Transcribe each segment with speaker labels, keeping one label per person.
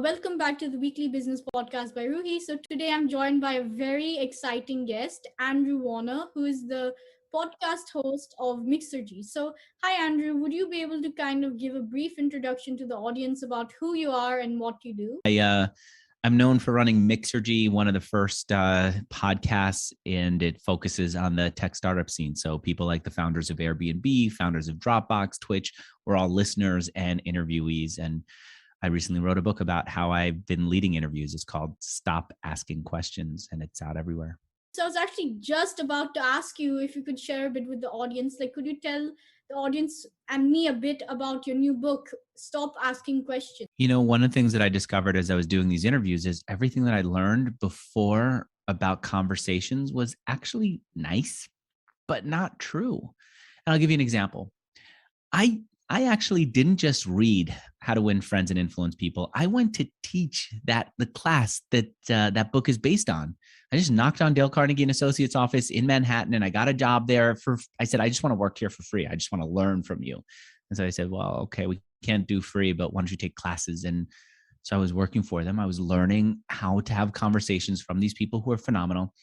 Speaker 1: Welcome back to the weekly business podcast by Roohi. So today I'm joined by a very exciting guest, Andrew Warner, who is the podcast host of Mixergy. So, hi Andrew, would you be able to kind of give a brief introduction to the audience about who you are and what you do?
Speaker 2: I'm known for running Mixergy, one of the first podcasts, and it focuses on the tech startup scene. So people like the founders of Airbnb, founders of Dropbox, Twitch, we're all listeners and interviewees. And I recently wrote a book about how I've been leading interviews. It's called Stop Asking Questions, and it's out everywhere.
Speaker 1: So I was actually just about to ask you if you could share a bit with the audience. Like, could you tell the audience and me a bit about your new book, Stop Asking Questions?
Speaker 2: You know, one of the things that I discovered as I was doing these interviews is everything that I learned before about conversations was actually nice, but not true. And I'll give you an example. I actually didn't just read How to Win Friends and Influence People. I went to teach the class that that book is based on. I just knocked on Dale Carnegie and Associates office in Manhattan, and I got a job there. I said, I just want to work here for free. I just want to learn from you. And so I said, well, okay, we can't do free, but why don't you take classes? And so I was working for them. I was learning how to have conversations from these people who are phenomenal.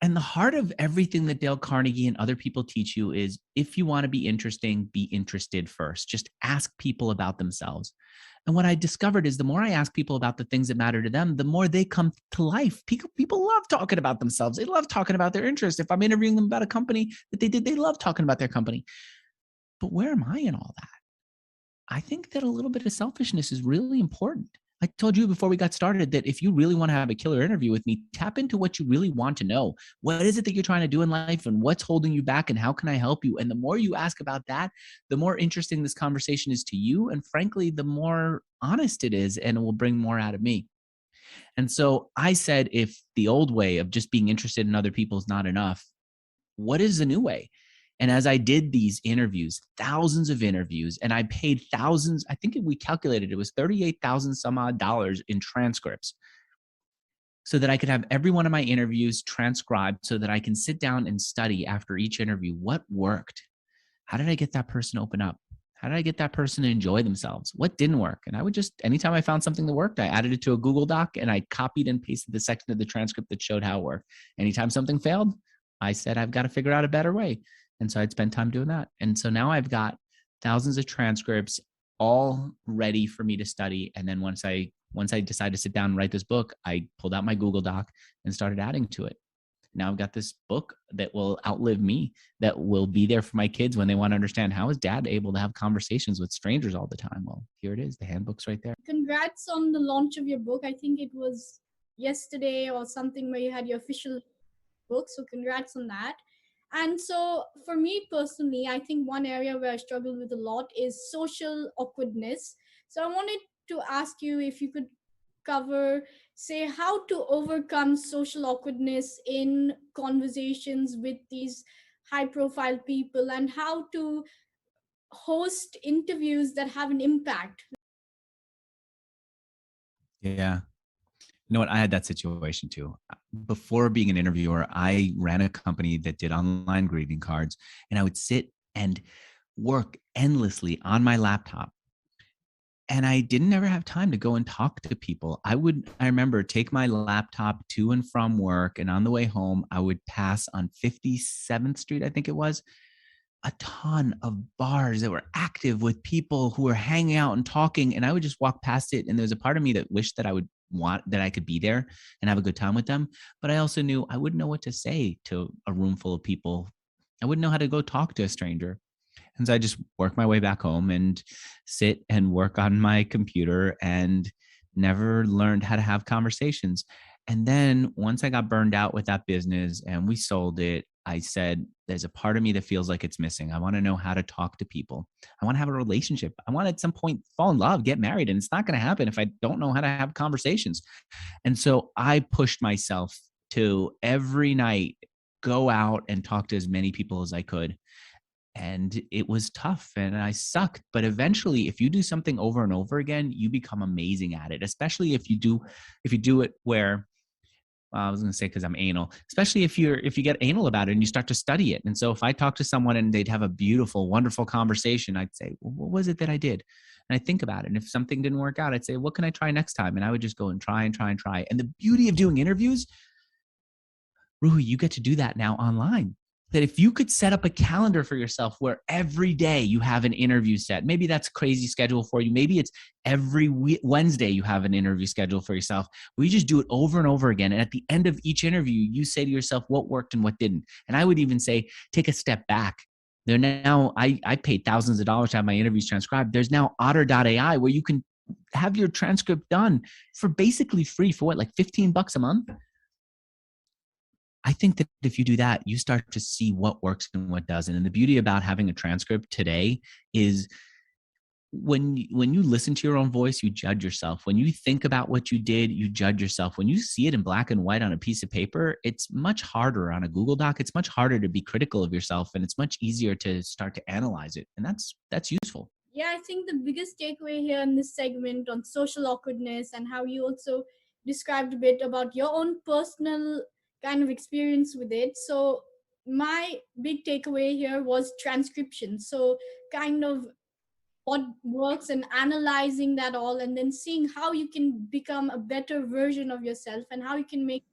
Speaker 2: And the heart of everything that Dale Carnegie and other people teach you is, if you want to be interesting, be interested first. Just ask people about themselves. And what I discovered is the more I ask people about the things that matter to them, the more they come to life. People love talking about themselves. They love talking about their interests. If I'm interviewing them about a company that they did, they love talking about their company. But where am I in all that? I think that a little bit of selfishness is really important. I told you before we got started that if you really want to have a killer interview with me, tap into what you really want to know. What is it that you're trying to do in life, and what's holding you back, and how can I help you? And the more you ask about that, the more interesting this conversation is to you. And frankly, the more honest it is, and it will bring more out of me. And so I said, if the old way of just being interested in other people is not enough, what is the new way? And as I did these interviews, thousands of interviews, and I paid thousands, I think we calculated it was $38,000 some odd dollars in transcripts, so that I could have every one of my interviews transcribed, so that I can sit down and study after each interview what worked. How did I get that person to open up? How did I get that person to enjoy themselves? What didn't work? And I would just, anytime I found something that worked, I added it to a Google Doc and I copied and pasted the section of the transcript that showed how it worked. Anytime something failed, I said, I've got to figure out a better way. And so I'd spend time doing that. And so now I've got thousands of transcripts all ready for me to study. And then once I decided to sit down and write this book, I pulled out my Google Doc and started adding to it. Now I've got this book that will outlive me, that will be there for my kids when they want to understand, how is dad able to have conversations with strangers all the time? Well, here it is. The handbook's right there.
Speaker 1: Congrats on the launch of your book. I think it was yesterday or something where you had your official book. So congrats on that. And so for me personally, I think one area where I struggle with a lot is social awkwardness. So I wanted to ask you if you could cover, say, how to overcome social awkwardness in conversations with these high profile people, and how to host interviews that have an impact.
Speaker 2: Yeah. You know what? I had that situation too. Before being an interviewer, I ran a company that did online greeting cards, and I would sit and work endlessly on my laptop. And I didn't ever have time to go and talk to people. I remember take my laptop to and from work, and on the way home, I would pass on 57th Street, I think it was, a ton of bars that were active with people who were hanging out and talking. And I would just walk past it. And there was a part of me that wished that I could be there and have a good time with them. But I also knew I wouldn't know what to say to a room full of people. I wouldn't know how to go talk to a stranger. And so I just work my way back home and sit and work on my computer, and never learned how to have conversations. And then once I got burned out with that business and we sold it, I said, there's a part of me that feels like it's missing. I want to know how to talk to people. I want to have a relationship. I want to at some point fall in love, get married. And it's not going to happen if I don't know how to have conversations. And so I pushed myself to every night go out and talk to as many people as I could. And it was tough and I sucked. But eventually, if you do something over and over again, you become amazing at it, especially if you do it where, I was going to say, because I'm anal, especially if you get anal about it and you start to study it. And so if I talk to someone and they'd have a beautiful, wonderful conversation, I'd say, well, what was it that I did? And I think about it. And if something didn't work out, I'd say, what can I try next time? And I would just go and try and try and try. And the beauty of doing interviews, Roohi, you get to do that now online. That if you could set up a calendar for yourself where every day you have an interview set, maybe that's a crazy schedule for you. Maybe it's every Wednesday you have an interview schedule for yourself. We just do it over and over again. And at the end of each interview, you say to yourself what worked and what didn't. And I would even say, take a step back. There now, I paid thousands of dollars to have my interviews transcribed. There's now Otter.ai where you can have your transcript done for basically free for what, like $15 a month? I think that if you do that, you start to see what works and what doesn't. And the beauty about having a transcript today is when you listen to your own voice, you judge yourself. When you think about what you did, you judge yourself. When you see it in black and white on a piece of paper, it's much harder on a Google Doc. It's much harder to be critical of yourself, and it's much easier to start to analyze it. And that's useful.
Speaker 1: Yeah, I think the biggest takeaway here in this segment on social awkwardness and how you also described a bit about your own personal kind of experience with it. So, my big takeaway here was transcription. So, kind of what works and analyzing that all, and then seeing how you can become a better version of yourself and how you can make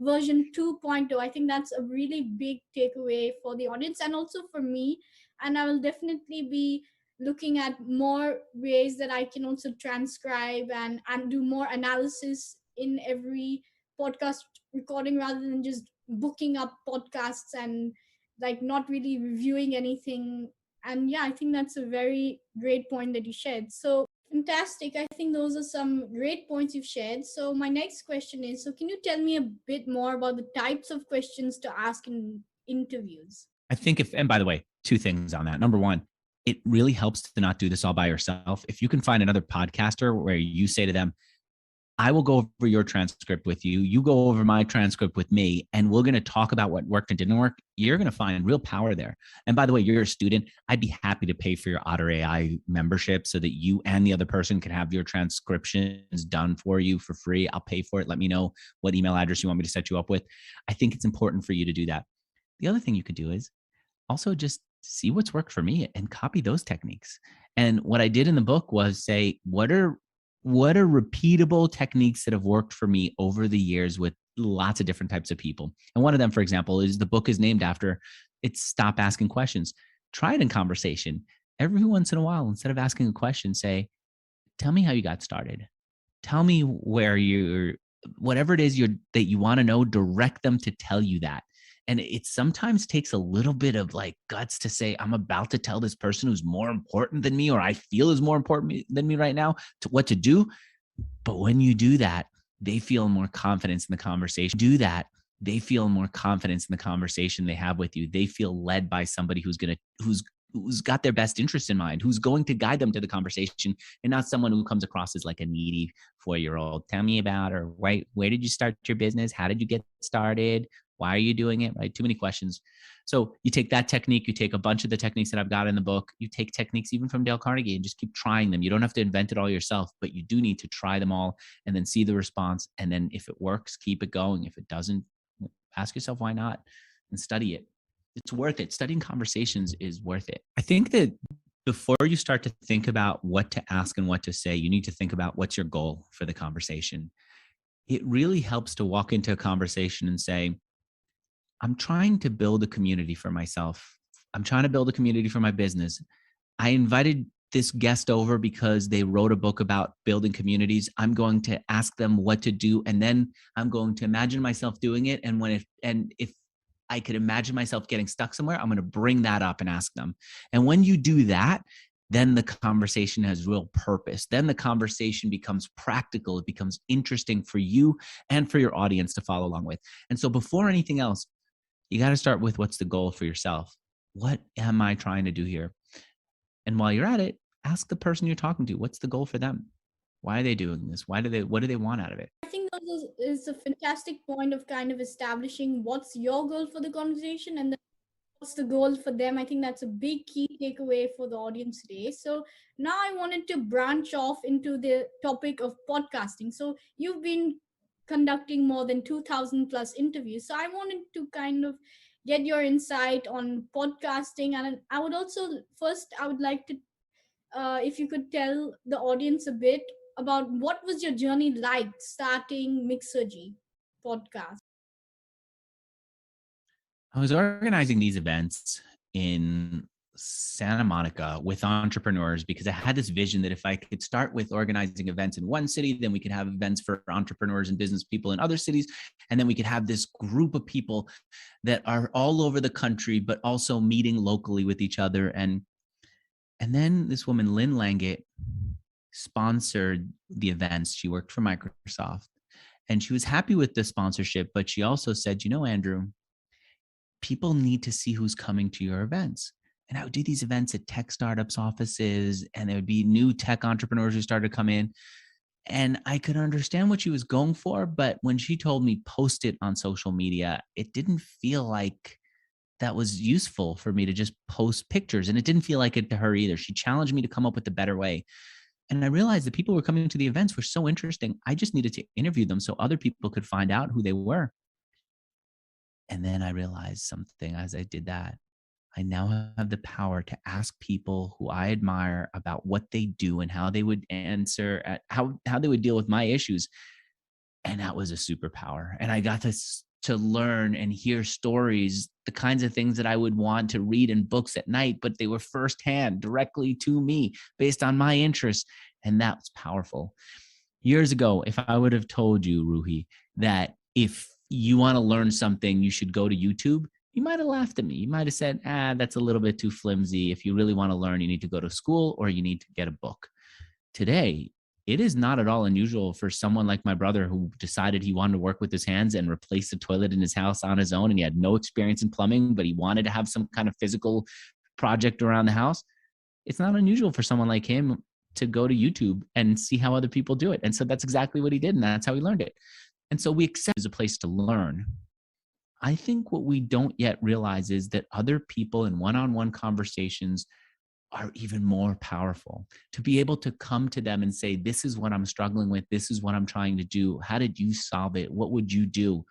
Speaker 1: version 2.0. I think that's a really big takeaway for the audience and also for me. And I will definitely be looking at more ways that I can also transcribe and do more analysis in every podcast recording rather than just booking up podcasts and like not really reviewing anything. And yeah, I think that's a very great point that you shared. So fantastic. I think those are some great points you've shared. So my next question is, so can you tell me a bit more about the types of questions to ask in interviews?
Speaker 2: I think and by the way, two things on that. Number one, it really helps to not do this all by yourself. If you can find another podcaster where you say to them, I will go over your transcript with you. You go over my transcript with me, and we're going to talk about what worked and didn't work. You're going to find real power there. And by the way, you're a student. I'd be happy to pay for your Otter AI membership so that you and the other person can have your transcriptions done for you for free. I'll pay for it. Let me know what email address you want me to set you up with. I think it's important for you to do that. The other thing you could do is also just see what's worked for me and copy those techniques. And what I did in the book was say, what are repeatable techniques that have worked for me over the years with lots of different types of people. And one of them, for example, is the book is named after, it's stop asking questions. Try it in conversation. Every once in a while, instead of asking a question, say, tell me how you got started. Tell me where you're, whatever it is that you want to know, direct them to tell you that. And it sometimes takes a little bit of like guts to say, I'm about to tell this person who's more important than me, or I feel is more important than me right now, to what to do. But when you do that, they feel more confidence in the conversation. Do that. They feel more confidence in the conversation they have with you. They feel led by somebody who's got their best interest in mind, who's going to guide them to the conversation, and not someone who comes across as like a needy 4-year-old. Tell me about, or where did you start your business? How did you get started? Why are you doing it? Right? Too many questions. So you take that technique, you take a bunch of the techniques that I've got in the book, you take techniques even from Dale Carnegie and just keep trying them. You don't have to invent it all yourself, but you do need to try them all and then see the response. And then if it works, keep it going. If it doesn't, ask yourself why not and study it. It's worth it. Studying conversations is worth it. I think that before you start to think about what to ask and what to say, you need to think about what's your goal for the conversation. It really helps to walk into a conversation and say, I'm trying to build a community for myself. I'm trying to build a community for my business. I invited this guest over because they wrote a book about building communities. I'm going to ask them what to do, and then I'm going to imagine myself doing it. And if I could imagine myself getting stuck somewhere, I'm going to bring that up and ask them. And when you do that, then the conversation has real purpose. Then the conversation becomes practical. It becomes interesting for you and for your audience to follow along with. And so before anything else, you got to start with what's the goal for yourself. What am I trying to do here? And while you're at it, ask the person you're talking to, what's the goal for them? Why are they doing this? What do they want out of it?
Speaker 1: I think that is a fantastic point of kind of establishing what's your goal for the conversation and then what's the goal for them. I think that's a big key takeaway for the audience today. So now I wanted to branch off into the topic of podcasting. So you've been conducting more than 2000 plus interviews. So I wanted to kind of get your insight on podcasting, and I would also first I would like to if you could tell the audience a bit about what was your journey like starting Mixergy podcast.
Speaker 2: I was organizing these events in Santa Monica with entrepreneurs because I had this vision that if I could start with organizing events in one city, then we could have events for entrepreneurs and business people in other cities. And then we could have this group of people that are all over the country, but also meeting locally with each other. And then this woman, Lynn Langett, sponsored the events. She worked for Microsoft and she was happy with the sponsorship, but she also said, you know, Andrew, people need to see who's coming to your events. And I would do these events at tech startups offices, and there would be new tech entrepreneurs who started to come in. And I could understand what she was going for. But when she told me post it on social media, it didn't feel like that was useful for me to just post pictures. And it didn't feel like it to her either. She challenged me to come up with a better way. And I realized that people who were coming to the events were so interesting. I just needed to interview them so other people could find out who they were. And then I realized something as I did that. I now have the power to ask people who I admire about what they do and how they would answer at how they would deal with my issues. And that was a superpower. And I got to learn and hear stories, the kinds of things that I would want to read in books at night, but they were firsthand directly to me based on my interests. And that's powerful. Years ago, if I would have told you, Roohi, that if you want to learn something, you should go to YouTube, you might have laughed at me. You might have said, that's a little bit too flimsy. If you really want to learn, you need to go to school or you need to get a book. Today, it is not at all unusual for someone like my brother who decided he wanted to work with his hands and replace the toilet in his house on his own. And he had no experience in plumbing, but he wanted to have some kind of physical project around the house. It's not unusual for someone like him to go to YouTube and see how other people do it. And so that's exactly what he did. And that's how he learned it. And so we accept it as a place to learn. I think what we don't yet realize is that other people in one-on-one conversations are even more powerful. To be able to come to them and say, this is what I'm struggling with. This is what I'm trying to do. How did you solve it? What would you do?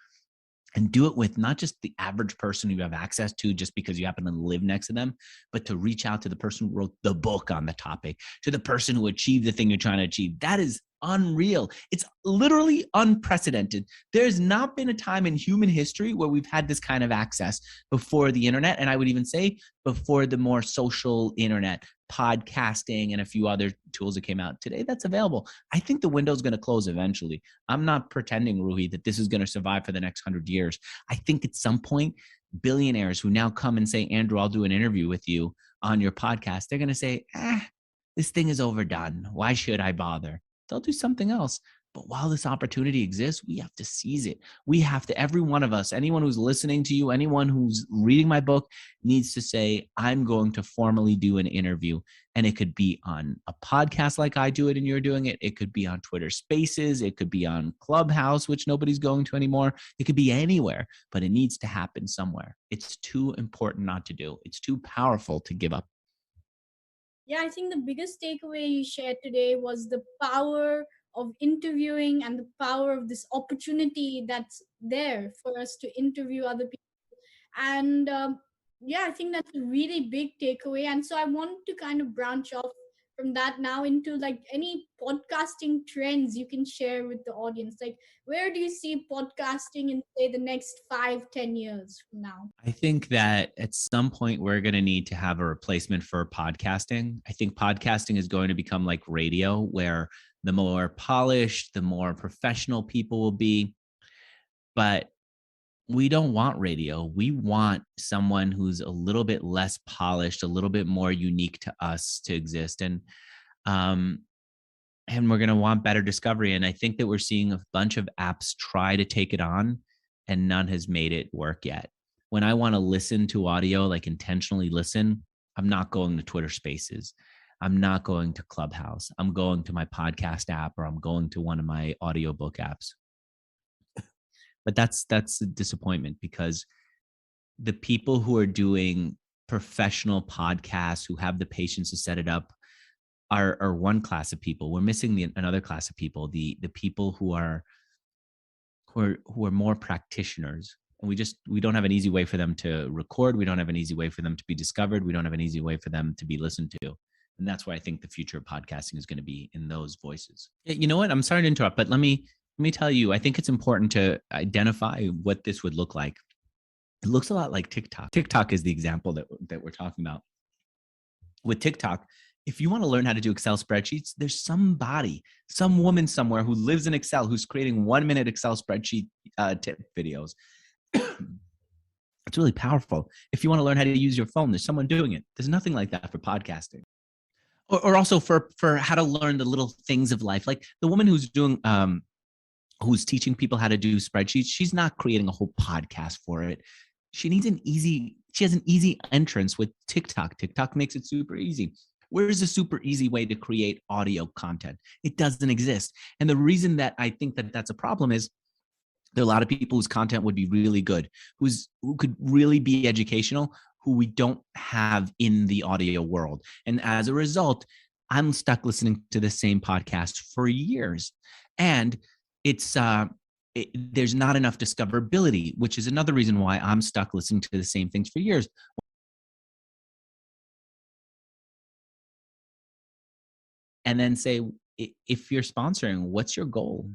Speaker 2: And do it with not just the average person you have access to just because you happen to live next to them, but to reach out to the person who wrote the book on the topic, to the person who achieved the thing you're trying to achieve. That is unreal. It's literally unprecedented. There's not been a time in human history where we've had this kind of access before the internet. And I would even say before the more social internet, podcasting, and a few other tools that came out today that's available. I think the window's going to close eventually. I'm not pretending, Roohi, that this is going to survive for the next 100 years. I think at some point, billionaires who now come and say, Andrew, I'll do an interview with you on your podcast, they're going to say, this thing is overdone. Why should I bother? They'll do something else. But while this opportunity exists, we have to seize it. We have to, every one of us, anyone who's listening to you, anyone who's reading my book needs to say, I'm going to formally do an interview. And it could be on a podcast like I do it and you're doing it. It could be on Twitter Spaces. It could be on Clubhouse, which nobody's going to anymore. It could be anywhere, but it needs to happen somewhere. It's too important not to do. It's too powerful to give up.
Speaker 1: Yeah, I think the biggest takeaway you shared today was the power of interviewing and the power of this opportunity that's there for us to interview other people. And yeah, I think that's a really big takeaway. And so I want to kind of branch off from that now into like any podcasting trends you can share with the audience. Like, where do you see podcasting in, say, the next 5, 10 years from now?
Speaker 2: I think that at some point we're going to need to have a replacement for podcasting. I think podcasting is going to become like radio, where the more polished, the more professional people will be. But we don't want radio. We want someone who's a little bit less polished, a little bit more unique to us to exist. Um, and we're going to want better discovery. And I think that we're seeing a bunch of apps try to take it on, and none has made it work yet. When I want to listen to audio, like intentionally listen, I'm not going to Twitter Spaces. I'm not going to Clubhouse. I'm going to my podcast app, or I'm going to one of my audiobook apps. But that's a disappointment, because the people who are doing professional podcasts, who have the patience to set it up, are one class of people. We're missing another class of people, the people who are more practitioners. And we don't have an easy way for them to record. We don't have an easy way for them to be discovered. We don't have an easy way for them to be listened to. And that's where I think the future of podcasting is going to be, in those voices. You know what? I'm sorry to interrupt, but let me tell you, I think it's important to identify what this would look like. It looks a lot like TikTok. TikTok is the example that we're talking about. With TikTok, if you want to learn how to do Excel spreadsheets, there's some woman somewhere who lives in Excel who's creating 1-minute Excel spreadsheet tip videos. It's really powerful. If you want to learn how to use your phone, there's someone doing it. There's nothing like that for podcasting. Or also for how to learn the little things of life. Like the woman who's doing who's teaching people how to do spreadsheets, she's not creating a whole podcast for it. She has an easy entrance with TikTok. TikTok makes it super easy. Where's a super easy way to create audio content? It doesn't exist. And the reason that I think that that's a problem is there are a lot of people whose content would be really good, who could really be educational, who we don't have in the audio world. And as a result, I'm stuck listening to the same podcast for years. And there's not enough discoverability, which is another reason why I'm stuck listening to the same things for years. And then say, if you're sponsoring, what's your goal?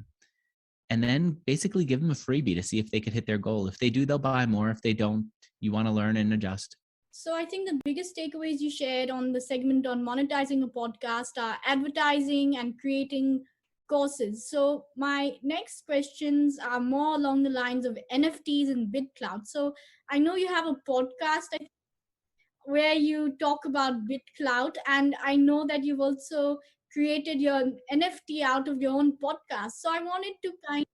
Speaker 2: And then basically give them a freebie to see if they could hit their goal. If they do, they'll buy more. If they don't, you want to learn and adjust.
Speaker 1: So I think the biggest takeaways you shared on the segment on monetizing a podcast are advertising and creating courses. So my next questions are more along the lines of NFTs and BitCloud. So I know you have a podcast where you talk about BitCloud, and I know that you've also created your NFT out of your own podcast. So I wanted to kind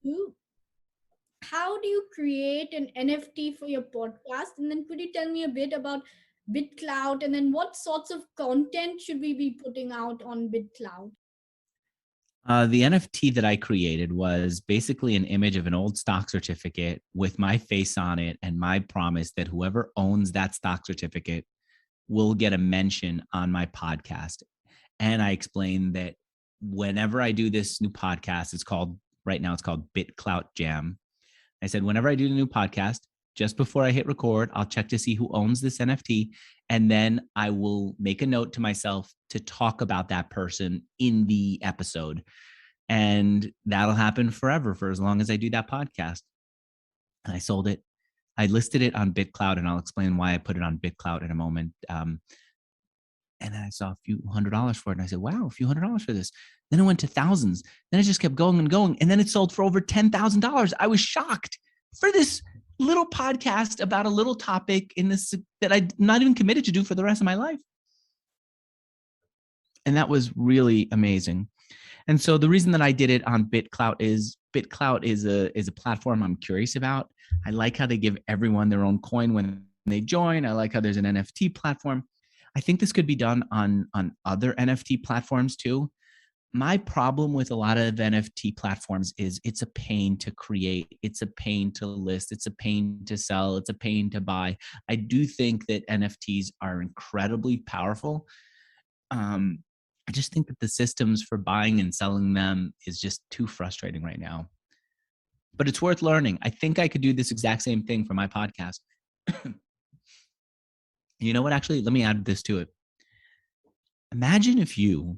Speaker 1: of, how do you create an NFT for your podcast? And then could you tell me a bit about BitCloud, and then what sorts of content should we be putting out on BitCloud?
Speaker 2: The NFT that I created was basically an image of an old stock certificate with my face on it and my promise that whoever owns that stock certificate will get a mention on my podcast. And I explained that whenever I do this new podcast, right now it's called BitClout Jam. I said, whenever I do the new podcast, just before I hit record, I'll check to see who owns this NFT. And then I will make a note to myself to talk about that person in the episode. And that'll happen forever for as long as I do that podcast. And I sold it. I listed it on BitClout, and I'll explain why I put it on BitClout in a moment. And then I saw a few $100s for it. And I said, wow, a few $100s for this. Then it went to thousands. Then it just kept going and going. And then it sold for over $10,000. I was shocked for this little podcast about a little topic in this that I'm not even committed to do for the rest of my life. And that was really amazing. And so the reason that I did it on BitClout is a platform I'm curious about. I like how they give everyone their own coin when they join. I like how there's an NFT platform. I think this could be done on other NFT platforms too. My problem with a lot of NFT platforms is it's a pain to create. It's a pain to list. It's a pain to sell. It's a pain to buy. I do think that NFTs are incredibly powerful. I just think that the systems for buying and selling them is just too frustrating right now. But it's worth learning. I think I could do this exact same thing for my podcast. You know what? Actually, let me add this to it. Imagine if you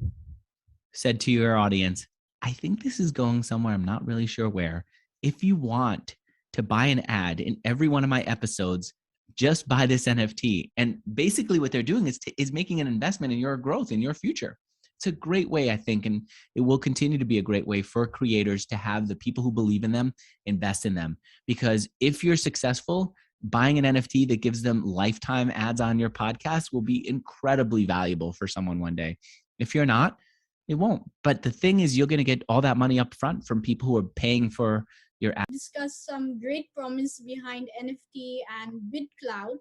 Speaker 2: said to your audience, I think this is going somewhere, I'm not really sure where. If you want to buy an ad in every one of my episodes, just buy this NFT. And basically what they're doing is making an investment in your growth, in your future. It's a great way, I think, and it will continue to be a great way for creators to have the people who believe in them invest in them. Because if you're successful, buying an NFT that gives them lifetime ads on your podcast will be incredibly valuable for someone one day. If you're not, it won't. But the thing is, you're going to get all that money up front from people who are paying for your ads.
Speaker 1: Discuss some great promise behind NFT and BitCloud.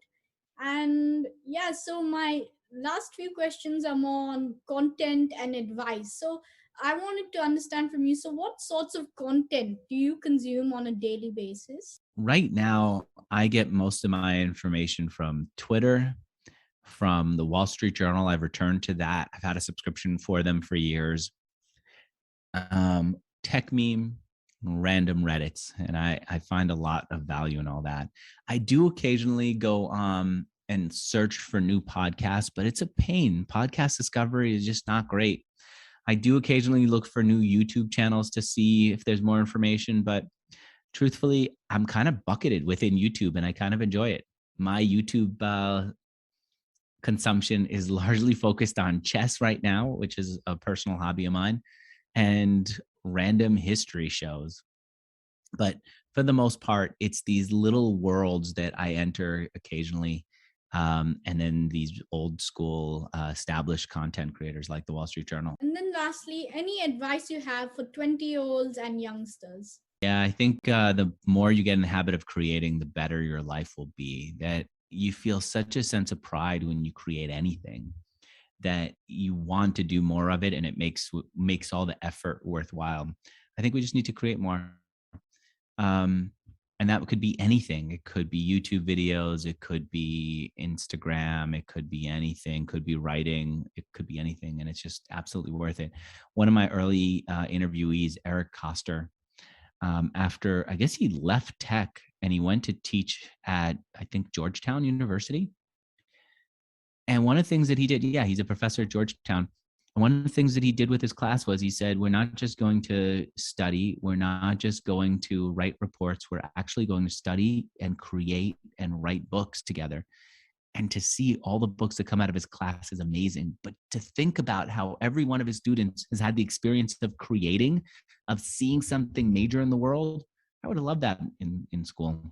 Speaker 1: And yeah, so my last few questions are more on content and advice. So I wanted to understand from you, so what sorts of content do you consume on a daily basis?
Speaker 2: Right now, I get most of my information from Twitter, from the Wall Street Journal. I've returned to that. I've had a subscription for them for years. Tech meme, random Reddits, and I find a lot of value in all that. I do occasionally go and search for new podcasts, but it's a pain. Podcast discovery is just not great. I do occasionally look for new YouTube channels to see if there's more information, but truthfully, I'm kind of bucketed within YouTube and I kind of enjoy it. My YouTube consumption is largely focused on chess right now, which is a personal hobby of mine, and random history shows. But for the most part, it's these little worlds that I enter occasionally. And then these old school established content creators like the Wall Street Journal.
Speaker 1: And then lastly, any advice you have for 20-year-olds and youngsters?
Speaker 2: Yeah, I think the more you get in the habit of creating, the better your life will be. That you feel such a sense of pride when you create anything that you want to do more of it, and it makes all the effort worthwhile. I think we just need to create more. Um, and that could be anything. It could be YouTube videos. It could be Instagram. It could be anything. Could be writing. It could be anything. And it's just absolutely worth it. One of my early interviewees, Eric Koster, after I guess he left tech and he went to teach at, I think, Georgetown University. And one of the things that he did, yeah, he's a professor at Georgetown. One of the things that he did with his class was he said, we're not just going to study, we're not just going to write reports, we're actually going to study and create and write books together. And to see all the books that come out of his class is amazing. But to think about how every one of his students has had the experience of creating, of seeing something major in the world, I would have loved that in school.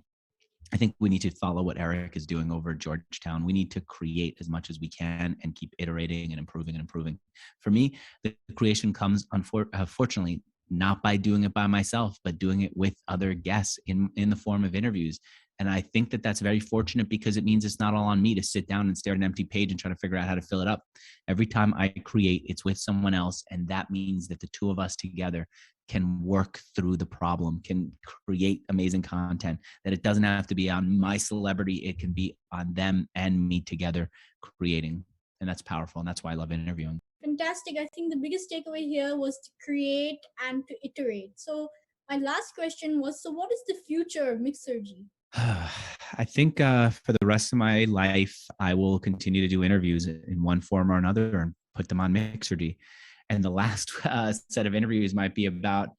Speaker 2: I think we need to follow what Eric is doing over at Georgetown. We need to create as much as we can and keep iterating and improving and improving. For me, the creation comes, unfortunately, not by doing it by myself, but doing it with other guests in the form of interviews. And I think that that's very fortunate because it means it's not all on me to sit down and stare at an empty page and try to figure out how to fill it up. Every time I create, it's with someone else. And that means that the two of us together can work through the problem, can create amazing content, that it doesn't have to be on my celebrity. It can be on them and me together creating. And that's powerful. And that's why I love interviewing.
Speaker 1: Fantastic. I think the biggest takeaway here was to create and to iterate. So, my last question was, so what is the future of Mixergy?
Speaker 2: I think for the rest of my life, I will continue to do interviews in one form or another and put them on Mixergy. And the last set of interviews might be about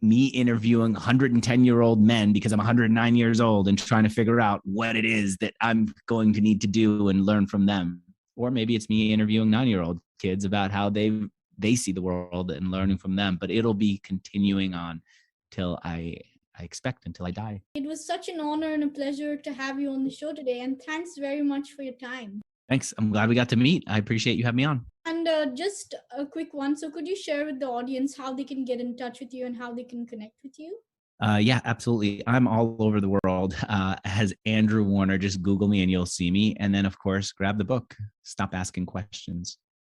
Speaker 2: me interviewing 110-year-old men because I'm 109 years old and trying to figure out what it is that I'm going to need to do and learn from them. Or maybe it's me interviewing 9-year-old kids about how they see the world and learning from them. But it'll be continuing on till I expect until I die.
Speaker 1: It was such an honor and a pleasure to have you on the show today. And thanks very much for your time.
Speaker 2: Thanks. I'm glad we got to meet. I appreciate you having me on.
Speaker 1: And just a quick one. So, could you share with the audience how they can get in touch with you and how they can connect with you?
Speaker 2: Yeah, absolutely. I'm all over the world as Andrew Warner. Just Google me and you'll see me. And then, of course, grab the book. Stop asking questions.